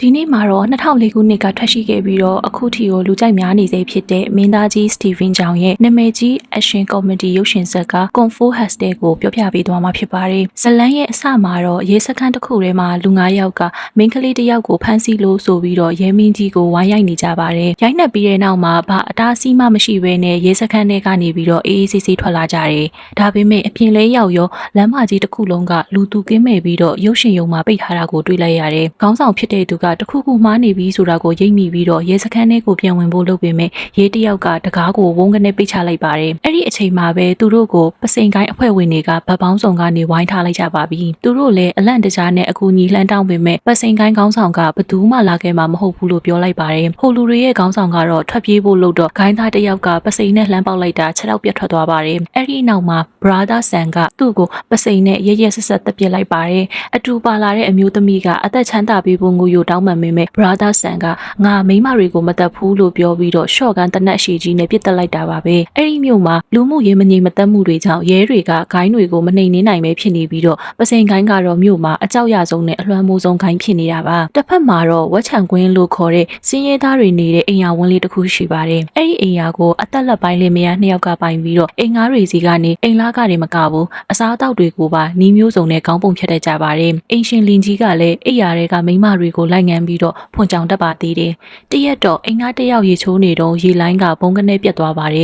ဒီနေ့မှာတော့2004ခုနှစ်ကထွက်ရှိခဲ့ပြီးတော့အခုထိကိုလူကြိုက်များနေစေဖြစ်တဲ့မင်းသားကြီးစတီဗင်ဂျောင်ရဲ့နာမည်ကြီး action comedy ရုပ်ရှင်ဇာတ်ကား Kung Fu Hustle ကိုပြောပြပေးသွားမှာဖြစ်ပါတယ်။ဇလန်းရဲ့အစမှာတော့ရဲစခန်းတစ်ခုထဲမှာလူ9ယောက်ကမိန်းကလေးတစ်ယောက်ကိုဖမ်းဆီးလို့ဆိုပြီးတော့ရဲမင်းကြီးကိုဝိုင်းရိုက်နေကြပါတယ်။ရိုက်နှက်ပြီးတဲ့နောက်မှာဘာအတားအဆီးမှမရှိဘဲနဲ့ရဲစခန်းထဲကနေပြီးတော့အေးအေးဆေးဆေးထွက်လာကြတယ်။ဒါပေမဲ့အပြင်လဲရောက်ရောလမ်းမကြီးတစ်ခုလုံးကလူသူကင်းမဲ့ပြီးတော့ရုပ်ရှင်ရုံမှာပိတ်ထားတာကိုတွေ့လိုက်ရတယ်။ခေါင်းဆောင်ဖြစ်တဲ့သူကတခုခုမှားနေပြီဆိုတာကိုရိပ်မိပြီးတော့ရဲစခန်းထဲကိုပြန်ဝင်ဖို့လုပ်ပေမဲ့ရဲတယောက်ကတကားကိုဝုန်းကနေပိတ်ချလိုက်ပါတယ်။အဲ့ဒီအချိန်မှာပဲသူတို့ကိုပစိန်ကိုင်းအဖွဲ့ဝင်တွေကဗတ်ပေါင်းဆောင်ကနေဝိုင်းထားလိုက်ကြပါပြီ။သူတို့လည်းအလန့်တကြားနဲ့အကူညီလှမ်းတောင်းပေမဲ့ပစိန်ကိုင်းခေါင်းဆောင်ကဘသူမှလာခဲ့မှာမဟုတ်ဘူးလို့ပြောလိုက်ပါတယ်။ဟိုလူတွေရဲ့ခေါင်းဆောင်ကတော့ထွက်ပြေးဖို့လုပ်တော့ဂိုင်းသားတယောက်ကပစိန်နဲ့လှမ်းပေါက်လိုက်တာခြေထောက်ပြတ်ထွက်သွားပါတယ်။အဲ့ဒီနောက်မှာ brother San ကသူ့ကိုပစိန်နဲ့ရဲရဲဆက်ဆက်တပ်ပစ်လိုက်ပါတယ်။အတူပါလာတဲ့အမျိုးသမီးကအသက်ချမ်းသာပေးဖို့ငိုယိုတောင်းပန်ပေမဲ့ brother San ကငါမိန်းမတွေကိုမတက်ဘူးလို့ပြောပြီးတော့ရှော့ကန်တနက်ရှည်ကြီးနဲ့ပြစ်တက်လိုက်တာပါပဲအဲ့ဒီမြို့မှာလူမှုရေးမငြိမ်မသက်မှုတွေကြောင့်ရဲတွေကဂိုင်းတွေကိုမနှိမ်နှင်းနိုင်ပဲဖြစ်နေပြီးတော့ပစိန်ဂိုင်းကတော့မြို့မှာအကြောက်ရဆုံးနဲ့အလွှမ်းမိုးဆုံးဂိုင်းဖြစ်နေတာပါတစ်ဖက်မှာတော့ဝက်ချံကွင်းလို့ခေါ်တဲ့စင်းရဲသားတွေနေတဲ့အိမ်ယာဝန်းလေးတစ်ခုရှိပါတယ်အဲ့ဒီအိမ်ယာကိုအသက်လက်ပိုင်းလေးမယားနှစ်ယောက်ကပိုင်ပြီးတော့အိမ်ငါးတွေစီကနေအိမ်လားကနေမကဘူးအစားအသောက်တွေကိုပါနီးမျိုးစုံနဲ့ကောင်းပုံဖြတ်တတ်ကြပါတယ်အိမ်ရှင်လင်ကြီးကလည်းအိမ်ယာတွေကမိန်းမတွေကိုလိုက်ငံပြီးတော့ဖွန်ကြောင်တတ်ပါသေးတယ်တရက်တော့အိမ်ငါတယောက်ရေချိုးနေတော့ရေလိုင်းကဘုံကနေပြတ်သွားပါတယ်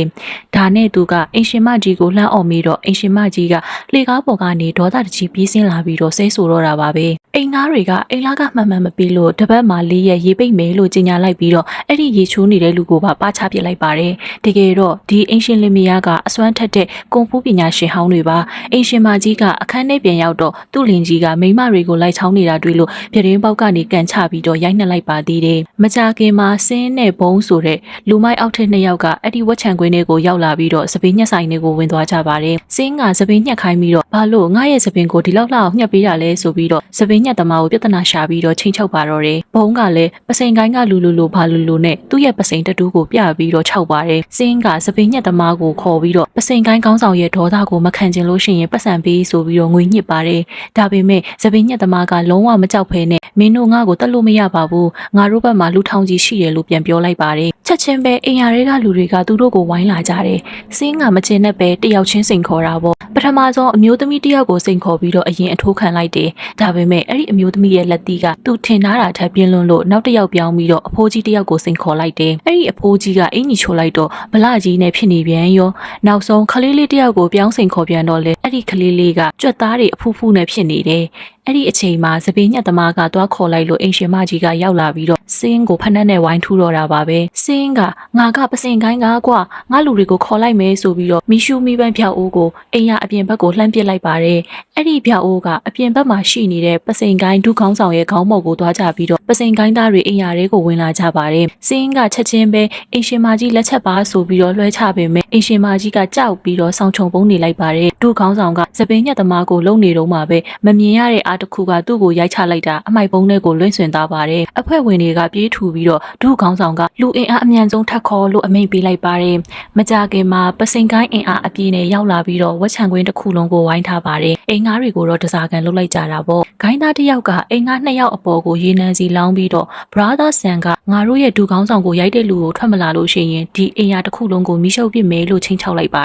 ဒါနဲ့သူကအိမ်ရှင်မကြီးကိုလှမ်းအော်မိတော့အိမ်ရှင်မကြီးကလေကားပေါ်ကနေဒေါသတကြီးပြေးဆင်းလာပြီးတော့ဆဲဆိုတော့တာပါပဲအိမ်သားတွေကအိမ်လားကမှန်မှန်မပြီးလို့တပတ်မှလေးရက်ရေပိတ်မယ်လို့ကြေညာလိုက်ပြီးတော့အဲ့ဒီရေချိုးနေတဲ့လူကိုပါပါချပစ်လိုက်ပါတယ်တကယ်တော့ဒီအိမ်ရှင်လင်မယားကအစွမ်းထက်တဲ့ကွန်ဖူးပညာရှင်ဟောင်းတွေပါအိမ်ရှင်မကြီးကအခန်းထဲပြန်ရောက်တော့သူ့လင်ကြီးကမိန်းမတွေကိုလိုက်ချောင်းနေတာတွေ့လို့ပြတင်းပေါက်ကနေကန်ချပြီးတော့ရိုက်နှက်လိုက်ပါသေးတယ်မကြခင်မှာဆင်းနဲ့ဘုံဆိုတဲ့လူမိုက်အောက်ထက်နှစ်ယောက်ကအဲ့ဒီဝက်ချံကွင်းတွေကိုရောက်လာပြီးတော့စပင်းညက်ဆိုင်တွေကိုဝင်သွားကြပါတယ်ဆင်းကစပင်းညက်ခိုင်းပြီးတော့ဘာလို့ငါရဲ့စပင်းကိုဒီလောက်လောက်ညက်ပေးတာလဲဆိုပြီးတော့စပင်းညက်သမားကိုပြဿနာရှာပြီးတော့ချိန်ချုပ်ပါတော့တယ်ဘုံကလည်းပစိန်ကိုင်းကလူဘာလူနဲ့သူ့ရဲ့ပစိန်တတူးကိုပြပြီးတော့ခြောက်ပါတယ်ဆင်းကစပင်းညက်သမားကိုခေါ်ပြီးတော့ပစိန်ကိုင်းကောင်းဆောင်ရဲ့ဒေါသကိုမခံချင်လို့ရှိရင်ပတ်စံပေးဆိုပြီးတော့ငွေညစ်ပါတယ်ဒါပေမဲ့စပင်းညက်သမားကလုံးဝမကြောက်ဖဲနဲ့မင်းတို့ငါ့ကိုတက်လို့မရပါဘူးငါတို့ဘက်မှာလူထောင်ကြီးရှိတယ်လို့ပြန်ပြောလိုက်ပါတယ်ချက်ချင်းပဲအိမ်ယာတွေကလူတွေကသူတို့ကိုဝိုင်းလာကြတယ်ဆင်းကမချင်နဲ့ပဲတယောက်ချင်းစိန်ခေါ်တာပေါ့ပထမဆုံးအမျိုးသမီးတယောက်ကိုစိန်ခေါ်ပြီးတော့အရင်အထိုးခံလိုက်တယ်ဒါပေမဲ့အဲ့ဒီအမျိုးသမီးရဲ့လက်သီးကသူထင်ထားတာထပ်ပြင်းလွန်းလို့နောက်တစ်ယောက်ပြောင်းပြီးတော့အဖိုးကြီးတယောက်ကိုစိန်ခေါ်လိုက်တယ်အဲ့ဒီအဖိုးကြီးကအင်ကြီးချိုလိုက်တော့ဗလာကြီးနဲ့ဖြစ်နေပြန်ရောနောက်ဆုံးခလေးလေးတယောက်ကိုပြောင်းစိန်ခေါ်ပြန်တော့လေအဲ့ဒီခလေးလေးကကြွက်သားတွေအဖူးဖူးနဲ့ဖြစ်နေတယ်အဲ့ဒီအချိန်မှာစပင်းညက်သမားကသွားခေါ်လိုက်လို့အိမ်ရှင်မကြီးကရောက်လာပြီးတော့စင်းကိုဖက်နှက်နဲ့ဝိုင်းထူတော့တာပါပဲစင်းကငါကပစင်ကိုင်းကားကွာငါလူတွေကိုခေါ်လိုက်မယ်ဆိုပြီးတော့မီရှူမီပန်းဖြောက်အိုးကိုအိမ်ရအပြင်ဘက်ကိုလှမ်းပစ်လိုက်ပါတယ်အဲ့ဒီဖြောက်အိုးကအပြင်ဘက်မှာရှိနေတဲ့ပစင်ကိုင်းဒုခေါင်းဆောင်ရဲ့ခေါင်းမော်ကိုသွားကြပြီးတော့ပစင်ကိုင်းသားတွေအိမ်ရတွေကိုဝင်လာကြပါတယ်စင်းကချက်ချင်းပဲအိမ်ရှင်မကြီးလက်ချက်ပါဆိုပြီးတော့လွှဲချပေမဲ့အိမ်ရှင်မကြီးကကြောက်ပြီးတော့ဆောင်းချုံပုံးနေလိုက်ပါတယ်ဒုခေါင်းဆောင်ကစပင်းညက်သမားကိုလုံနေတော့မှပဲမမြင်ရတဲ့အားတစ်ခုကသူ့ကိုရိုက်ချလိုက်တာအမိုက်ပုံးထဲကိုလွင့်ဆွင်သွားပါတယ်အဖွဲ့ဝင်တွေကပြေးထူပြီးတော့ဒုခေါင်းဆောင်ကလူအင်အားအမြန်ဆုံးထပ်ခေါ်လို့အမိန့်ပေးလိုက်ပါတယ်မကြခင်မှာပစိန်ကိုင်းအင်အားအပြည့်နဲ့ရောက်လာပြီးတော့ဝက်ချံကွင်းတစ်ခုလုံးကိုဝိုင်းထားပါတယ်အိမ်ငါးတွေကိုတော့တစားကန်လုပ်လိုက်ကြတာပေါ့ဂိုင်းသားတစ်ယောက်ကအိမ်ငါးနှစ်ယောက်အပေါ်ကိုရေနံစီလောင်းပြီးတော့ brother San ကငါတို့ရဲ့ဒုခေါင်းဆောင်ကိုရိုက်တဲ့လူကိုထွက်မလာလို့ရှိရင်ဒီအိမ်ယာတစ်ခုလုံးကိုမီးရှို့ပစ်မယ်လို့ချိန်ချောက်လိုက်ပါတယ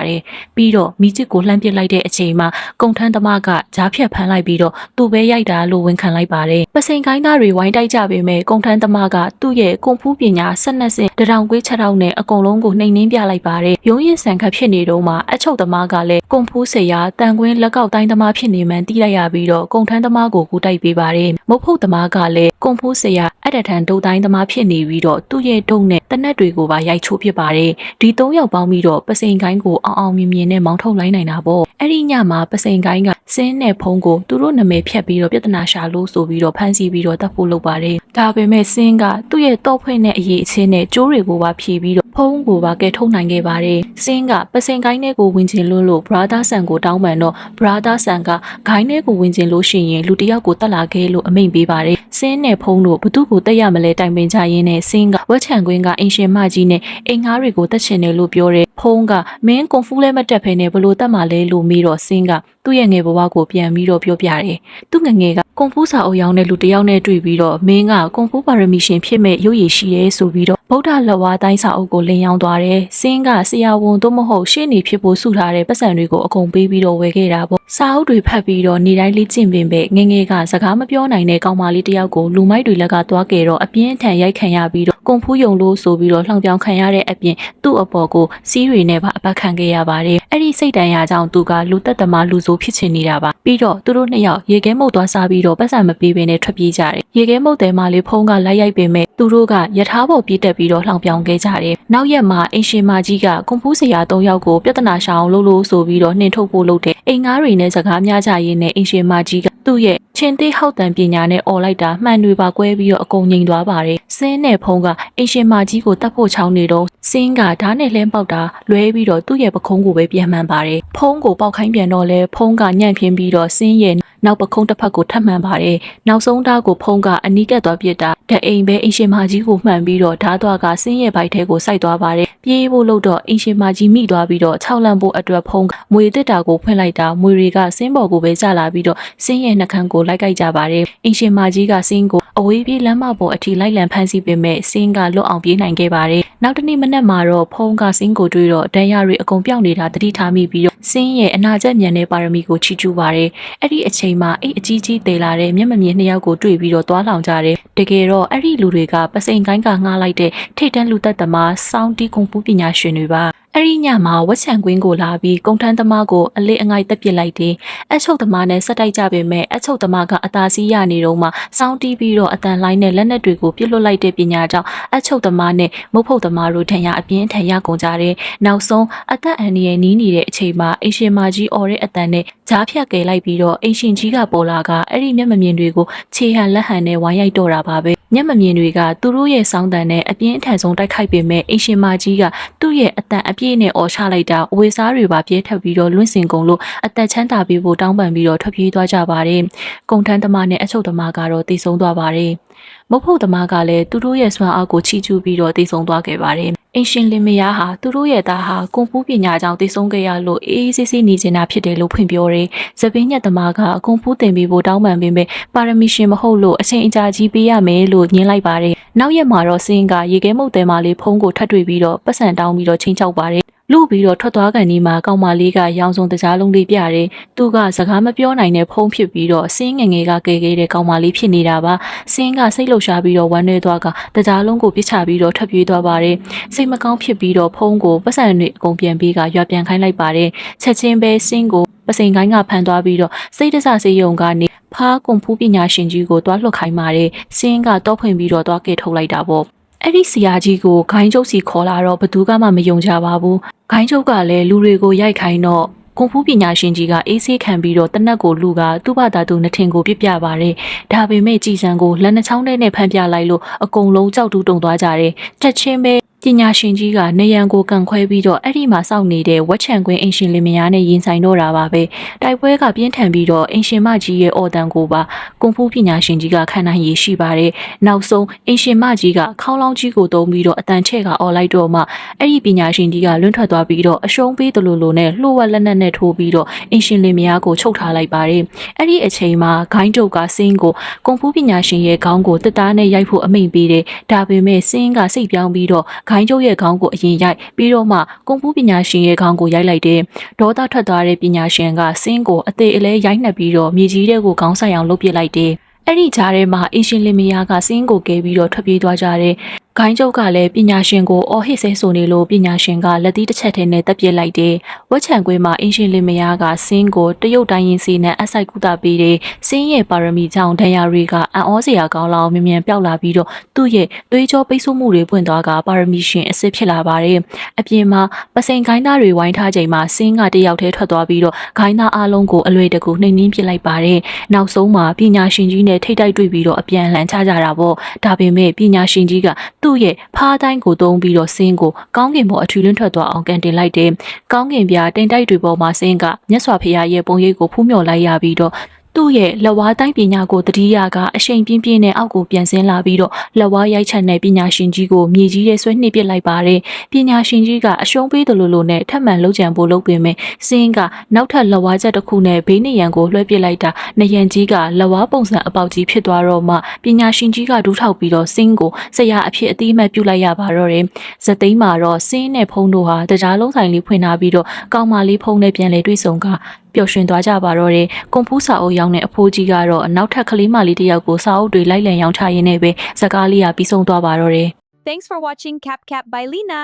်ပြီးတော့မီးစစ်ကိုလှမ်းပစ်လိုက်တဲ့အချိန်မှာကုန်ထန်းသမားကဂျားဖြတ်ဖမ်းလိုက်ပြီးတော့သူ့ပဲရိုက်တာလို့ဝန်ခံလိုက်ပါတယ်ပစိန်ကိုင်းသားတွေဝိုင်းတိုက်ကြပေမဲ့ကုန်ထန်းသမားကသူ့ရဲ့ကွန်ဖူးပညာ12ဆင့်တထောင်ကွေး6ထောင်နဲ့အကုန်လုံးကိုနှိမ်နှင်းပြလိုက်ပါတယ်ရုံးရင်ဆန်ခတ်ဖြစ်နေတော့မှအချုပ်သမားကလည်းကွန်ဖူးဆရာတန်ကွင်းလက်ကောက်တိုင်းသမားဖြစ်နေမှန်းသိလိုက်ရပြီးတော့ကုန်ထန်းသမားကိုကူတိုက်ပေးပါတယ်မုတ်ဖုတ်သမားကလည်းကွန်ဖူးဆရာအတထန်ဒုတ်တိုင်းသမားဖြစ်နေပြီးတော့သူ့ရဲ့ဒုတ်နဲ့တနက်တွေကိုပါရိုက်ချိုးဖြစ်ပါတယ်ဒီ3ယောက်ပေါင်းပြီးတော့ပစိန်ကိုင်းကိုအောင်မြင်မြင်နဲ့မောင်းထုတ်လိုက်နိုင်တာပေါ့အဲ့ဒီညမှာပစိန်ကိုင်းကစင်းနဲ့ဖုံးကိုသူတို့နာမည်ဖြတ်ပြီးတော့ပြဿနာရှာလို့ဆိုပြီးတော့ဖမ်းဆီးပြီးတော့တတ်ဖို့လုပ်ပါတယ်ဒါပေမဲ့စင်းကသူ့ရဲ့တော့ဖွင့်တဲ့အရေးအချင်းနဲ့ကျိုးတွေကိုပါဖြီးပြီးတော့ဖုံးကိုပါကဲထုတ်နိုင်ခဲ့ပါတယ်စင်းကပစိန်ကိုင်းထဲကိုဝင်ချင်လို့ brother San ကိုတောင်းပန်တော့ brother San ကဂိုင်းထဲကိုဝင်ချင်လို့ရှိရင်လူတစ်ယောက်ကိုတက်လာခဲ့လို့အမိန့်ပေးပါတယ်စင်းနဲ့ဖုံးတို့ဘသူ့ကိုတက်ရမလဲတိုင်ပင်ကြရင်းနဲ့စင်းကဝက်ချံကွင်းကအင်ရှင်မကြီးနဲ့အိမ်ငါးတွေကိုတက်ချင်တယ်လို့ပြောတယ်ဖုံးကမင်းကွန်ဖူးလဲမတက်ဖဲနဲ့ဘလို့တက်မှလဲလို့မေးတော့စင်းကသူ့ရဲ့ငယ်ဘဝကိုပြန်ပြီးတော့ပြောပြတယ်သူ့ငယ်ငယ်က ကွန်ဖူးစာအုပ်ရောင်းတဲ့လူတယောက်နဲ့တွေ့ပြီးတော့မင်းကကွန်ဖူးပါရမီရှင်ဖြစ်မဲ့ရုပ်ရည်ရှိရဲဆိုပြီးတော့ဗုဒ္ဓလက်ဝါးတိုင်းစာအုပ်ကိုလင်ရောင်းသွားတယ်။စင်းကဆရာဝန်သို့မဟုတ်ရှေ့နေဖြစ်ဖို့စုထားတဲ့ပတ်စံတွေကိုအကုန်ပေးပြီးတော့ဝယ်ခဲ့တာပေါ့။စာအုပ်တွေဖတ်ပြီးတော့နေတိုင်းလေ့ကျင့်ပင်ပဲငငယ်ကစကားမပြောနိုင်တဲ့ကောင်မလေးတယောက်ကိုလူမိုက်တွေလက်ကသွားခဲ့တော့အပြင်းအထန်ရိုက်ခံရပြီးတော့ကွန်ဖူးယုံလို့ဆိုပြီးတော့လှောင်ပြောင်ခံရတဲ့အပြင်သူ့အပေါ်ကိုစီးတွေနဲ့ပါအပတ်ခံခဲ့ရပါတယ်။အဲ့ဒီစိတ်တန်ရာကြောင့်သူကလူသက်သမားလူဆိုဖြစ်ချင်နေတာပါ။ပြီးတော့သူတို့နှစ်ယောက်ရေခဲမုတ်သွားစားပြီးတော့ပတ်စံမပေးဘဲနဲ့ထွက်ပြေးကြတယ်။ရေခဲမုတ်တဲမှာလေးဖုံးကလိုက်ရိုက်ပေမဲ့သူတို့ကယထာပေါ်ပြေးတက်ပြီးတော့လှောင်ပြောင်ခဲ့ကြတယ်။နောက်ရက်မှာအင်ရှင်မကြီးကကွန်ဖူးဆရာ၃ယောက်ကိုပြဿနာရှာအောင်လုပ်လို့ဆိုပြီးတော့နှင်ထုတ်ဖို့လုပ်တယ်။အိမ်ငါးတွေနဲ့စကားများကြရင်းနဲ့အင်ရှင်မကြီးကသူ့ရဲ့ချင်းသေးဟောက်တန်ပညာနဲ့អော်လိုက်တာမှန်တွေပါကွဲပြီးတော့အကုန်ငိမ်သွားပါတယ်။စင်းနဲ့ဖုံးကအင်ရှင်မကြီးကိုတတ်ဖို့ချောင်းနေတော့စင်းကဓာတ်နဲ့လှမ်းပေါက်တာလွဲပြီးတော့သူ့ရဲ့ပခုံးကိုပဲပြန်မှန်ပါတယ်။ဖုံးကိုပေါက်ခိုင်းပြန်တော့လဲဖုံးကညံ့ပြင်းပြီးတော့စင်းရဲ့နောက်ပခုံးတစ်ဖက်ကိုထပ်မှန်ပါတယ်။နောက်ဆုံးဓာတ်ကိုဖုံးကအနီးကပ်သွားပြစ်တာတအိမ်ပဲအင်ရှင်မကြီးကိုမှန်ပြီးတော့ဓာတ်သွားကစင်းရဲ့ဘိုက်ထဲကိုစိုက်သွားပါတယ်။ပြေးဖို့လို့တော့အင်ရှင်မကြီးမိသွားပြီးတော့6လန့်ဖို့အတွက်ဖုံးမွေတစ်တာကိုဖွင့်လိုက်တာမွေတွေကစင်းပေါ်ကိုပဲကျလာပြီးတော့စင်းရဲ့နှကန်းကိုလိုက်ကြိုက်ကြပါတယ်။အင်ရှင်မကြီးကစင်းကိုအဝေးပြေးလမ်းမပေါ်အထိလိုက်လံဖမ်းဆီးပေမဲ့စင်းကလွတ်အောင်ပြေးနိုင်ခဲ့ပါတယ်။နောက်တနေ့မနက်မှာတော့ဖုံးကစင်းကိုတွေ့တော့ဒဏ်ရာတွေအကုန်ပြောင်းနေတာသတိထားမိပြီးတော့စင်းရဲ့အနာကျက်မြန်တဲ့ပါရမီကိုချီးကျူးပါတယ်။အဲ့ဒီအချိန်မှာအိတ်အကြီးကြီးသေးလာတဲ့မျက်မမြင်နှစ်ယောက်ကိုတွေ့ပြီးတော့သွားလောင်ကြတယ်။တကယ်တော့အဲ့ဒီလူတွေကပစိန်ကိုင်းကငှားလိုက်တဲ့ထိတ်တန်းလူသက်သမားစောင်းတီးကွန်ဖူးပညာရှင်တွေပါ။အဲ့ဒီညမှာဝက်ချံကွင်းကိုလာပြီးကုံထမ်းသမားကိုအလေးအငိုက်တက်ပစ်လိုက်တယ်။အချုပ်သမားနဲ့ဆက်တိုက်ကြပေမဲ့အချုပ်သမားကအသာစီးရနေတော့မှစောင်းတီးပြီးတော့အတန်လိုင်းနဲ့လက်နက်တွေကိုပြစ်လွတ်လိုက်တဲ့ပညာကြောင့်အချုပ်သမားနဲ့မုတ်ဖုတ်သမားတို့ထံရအပြင်းထန်ရကုန်ကြတယ်။နောက်ဆုံးအသက်အန္တရာယ်နီးနေတဲ့အချိန်မှာအင်ရှင်မကြီးအော်တဲ့အတန်နဲ့ကြားဖြတ်ကယ်လိုက်ပြီးတော့အင်ရှင်ကြီးကပေါ်လာကအဲ့ဒီမျက်မမြင်တွေကိုခြေဟန်လက်ဟန်နဲ့ဝိုင်းရိုက်တော့တာပါပဲ။မျက်မမြင်တွေကသူတို့ရဲ့စောင်းတန်နဲ့အပြင်းအထန်ဆုံးတိုက်ခိုက်ပေမဲ့အင်ရှင်မကြီးကသူ့ရဲ့အတန်အပြည့်နဲ့အော်ချလိုက်တာအဝေစားတွေပါပြဲထပ်ပြီးတော့လွင့်စင်ကုန်လို့အသက်ချမ်းသာပေးဖို့တောင်းပန်ပြီးတော့ထွက်ပြေးသွားကြပါတယ်။ကုံထမ်းသမားနဲ့အချုပ်သမားကတော့တည်ဆုံသွားပါတယ်။မုတ်ဖို့သမားကလည်းသူတို့ရဲ့စွမ်းအားကိုချီးကျူးပြီးတော့တည်ဆုံသွားခဲ့ပါတယ်။အင်ရှင်လင်မယားဟာသူတို့ရဲ့သားဟာကွန်ဖူးပညာကြောင့်တည်ဆုံခဲ့ရလို့အေးအေးဆေးဆေးနေနေတာဖြစ်တယ်လို့ဖွင့်ပြောတယ်။ဇပင်းညက်သမားကကွန်ဖူးတင်ပြီးဖို့တောင်းပန်ပေမဲ့ပါရမီရှင်မဟုတ်လို့အချိန်အကြာကြီးပေးရမယ်လို့ညှင်းလိုက်ပါတယ်။နောက်ရက်မှာတော့စင်းကရေခဲမုတ်တဲမာလေးဖုံးကိုထပ်တွေ့ပြီးတော့ပတ်စံတောင်းပြီးတော့ချင်းချောက်ပါတယ်လူပြီးတော့ထွက်သွားကန်ဒီမှာကောင်မလေးကရောင်စုံတကြားလုံးလေးပြတယ်။သူကစကားမပြောနိုင်တဲ့ဖုံးဖြစ်ပြီးတော့စင်းငငယ်ကကဲခဲ့တဲ့ကောင်မလေးဖြစ်နေတာပါ။စင်းကစိတ်လှုပ်ရှားပြီးတော့ဝမ်းနည်းသွားကတကြားလုံးကိုပြစ်ချပြီးတော့ထွက်ပြေးသွားပါတယ်။စိတ်မကောင်းဖြစ်ပြီးတော့ဖုံးကိုပတ်စံတွေအကုန်ပြန်ပြီးကရွာပြန်ခိုင်းလိုက်ပါတယ်။ချက်ချင်းပဲစင်းကိုပစိန်ကိုင်းကဖန်သွားပြီးတော့စိတ်တဆစေယုံကနေဖားကွန်ဖူးပညာရှင်ကြီးကိုတွားလွှတ်ခိုင်းပါတယ်။စင်းကတော့ဖွင့်ပြီးတော့တွားကဲထုတ်လိုက်တာပေါ့။အဲ့ဒီဆရာကြီးကိုဂိုင်းကျုပ်စီခေါ်လာတော့ဘသူကမှမယုံကြပါဘူး။ဂိုင်းကျုပ်ကလည်းလူတွေကိုရိုက်ခိုင်းတော့ကွန်ဖူးပညာရှင်ကြီးကအေးဆေးခံပြီးတော့တနက်ကိုလူကသူ့ဘာသာသူနှထင်ကိုပြပြပါတယ်။ဒါပေမဲ့ကြည်စံကိုလက်နှချောင်းနဲ့ဖမ်းပြလိုက်လို့အကုန်လုံးကြောက်တူးတုန်သွားကြတယ်။တက်ချင်းပဲပညာရှင်ကြီးကနေရန်ကိုကန်ခွဲပြီးတော့အဲ့ဒီမှာစောင့်နေတဲ့ဝက်ချံကွင်းအင်ရှင်လင်မယားနဲ့ရင်ဆိုင်တော့တာပါပဲတိုက်ပွဲကပြင်းထန်ပြီးတော့အင်ရှင်မကြီးရဲ့အော်တန်ကိုပါကွန်ဖူးပညာရှင်ကြီးကခံနိုင်ရရှိပါတယ်နောက်ဆုံးအင်ရှင်မကြီးကခေါင်းလောင်းကြီးကိုတုံးပြီးတော့အတန်ချဲ့ကအော်လိုက်တော့မှအဲ့ဒီပညာရှင်ကြီးကလွန့်ထွက်သွားပြီးတော့အရှုံးပေးတယ်လို့နဲ့လှို့ဝက်လက်နက်နဲ့ထိုးပြီးတော့အင်ရှင်လင်မယားကိုချုပ်ထားလိုက်ပါတယ်အဲ့ဒီအချိန်မှာဂိုင်းတုတ်ကစင်းကိုကွန်ဖူးပညာရှင်ရဲ့ခေါင်းကိုတစ်သားနဲ့ရိုက်ဖို့အမိန့်ပေးတယ်ဒါပေမဲ့စင်းကစိတ်ပြောင်းပြီးတော့ဂိုင်းကျုပ်ရဲ့ခေါင်းကိုအရင်ရိုက်ပြီးတော့မှကွန်ဖူးပညာရှင်ရဲ့ခေါင်းကိုရိုက်လိုက်တယ်ဒေါသထွက်သွားတဲ့ပညာရှင်ကစင်းကိုအသေးအလဲရိုက်နှက်ပြီးတော့မြေကြီးတဲ့ကိုခေါင်းဆိုင်အောင်လုပ်ပစ်လိုက်တယ်အဲ့ဒီကြားထဲမှာအင်ရှင်လင်မယားကစင်းကိုကဲပြီးတော့ထွက်ပြေးသွားကြတယ်ဂိုင်းကျုပ်ကလည်းပညာရှင်ကိုအော်ဟစ်ဆဲဆိုနေလို့ပညာရှင်ကလက်သီးတစ်ချက်ထဲနဲ့တပ်ပစ်လိုက်တယ်။ဝက်ချံကွင်းမှာအင်ရှင်လင်မယားကစင်းကိုတရုတ်တိုင်းရင်စီနဲ့အဆိုင်ကုသပေးတယ်။စင်းရဲ့ပါရမီကြောင့်ဒဏ်ရာတွေကအံ့ဩစရာကောင်းလောက်မြန်မြန်ပျောက်လာပြီးတော့သူ့ရဲ့သွေးကြောပိတ်ဆို့မှုတွေပွင့်သွားကပါရမီရှင်အစ်စ်ဖြစ်လာပါတယ်။အပြင်မှာပစိန်ခိုင်းသားတွေဝိုင်းထားချိန်မှာစင်းကတယောက်တည်းထွက်သွားပြီးတော့ဂိုင်းသားအလုံးကိုအလွယ်တကူနှိမ်နင်းပစ်လိုက်ပါတယ်။နောက်ဆုံးမှာပညာရှင်ကြီးနဲ့ထိတ်တိုက်တွေ့ပြီးတော့အပြန်လှန်ချကြတာပေါ့။ဒါပေမဲ့ပညာရှင်ကြီးကသူ့ရဲ့ဖားတိုင်းကိုသုံးပြီးတော့စင်းကိုကောင်းကင်ပေါ်အထူးလွန်းထွက်သွားအောင်ကန်တင်လိုက်တယ်။ကောင်းကင်ပြတိမ်တိုက်တွေပေါ်မှာစင်းကမြတ်စွာဘုရားရဲ့ပုံရိပ်ကိုဖူးမြော်လိုက်ရပြီးတော့ သူ့ရဲ့လက်ဝါးတိုင်းပညာကိုတတိယကအရှိန်ပြင်းပြင်းနဲ့အောက်ကိုပြန်ဆင်းလာပြီးတော့လက်ဝါးရိုက်ချက်နဲ့ပညာရှင်ကြီးကိုမြေကြီးထဲဆွဲနှိပ်ပစ်လိုက်ပါတယ်ပညာရှင်ကြီးကအရှုံးပေးတယ်လို့နဲ့ထပ်မံလုပ်ကြံဖို့လုပ်ပေမဲ့စင်းကနောက်ထပ်လက်ဝါးချက်တစ်ခုနဲ့ဘေးနေရန်ကိုလွှဲပစ်လိုက်တာနရန်ကြီးကလက်ဝါးပုံစံအပေါက်ကြီးဖြစ်သွားတော့မှပညာရှင်ကြီးကဒူးထောက်ပြီးတော့စင်းကိုဆရာအဖြစ်အတိအမှတ်ပြုလိုက်ရပါတော့တယ်ဇသိမ်းမှာတော့စင်းနဲ့ဖုံးတို့ဟာတကြားလုံးဆိုင်လေးဖွင့်ထားပြီးတော့ကောင်မလေးဖုံးနဲ့ပြန်လေတွေ့ဆုံကပျော်ရွှင်သွားကြပါတော့တယ်ကွန်ဖူးစာအုပ်ရောင်းတဲ့အဖိုးကြီးကတော့နောက်ထပ်ကလေးမလေးတစ်ယောက်ကိုစာအုပ်တွေလိုက်လံရောင်းချရင်းနဲ့ပဲစကားလေးကပြီးဆုံးသွားပါတော့တယ် Thanks for watching CapCap by Lina.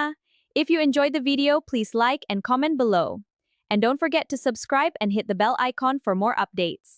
If you enjoyed the video, please like and comment below. And don't forget to subscribe and hit the bell icon for more updates.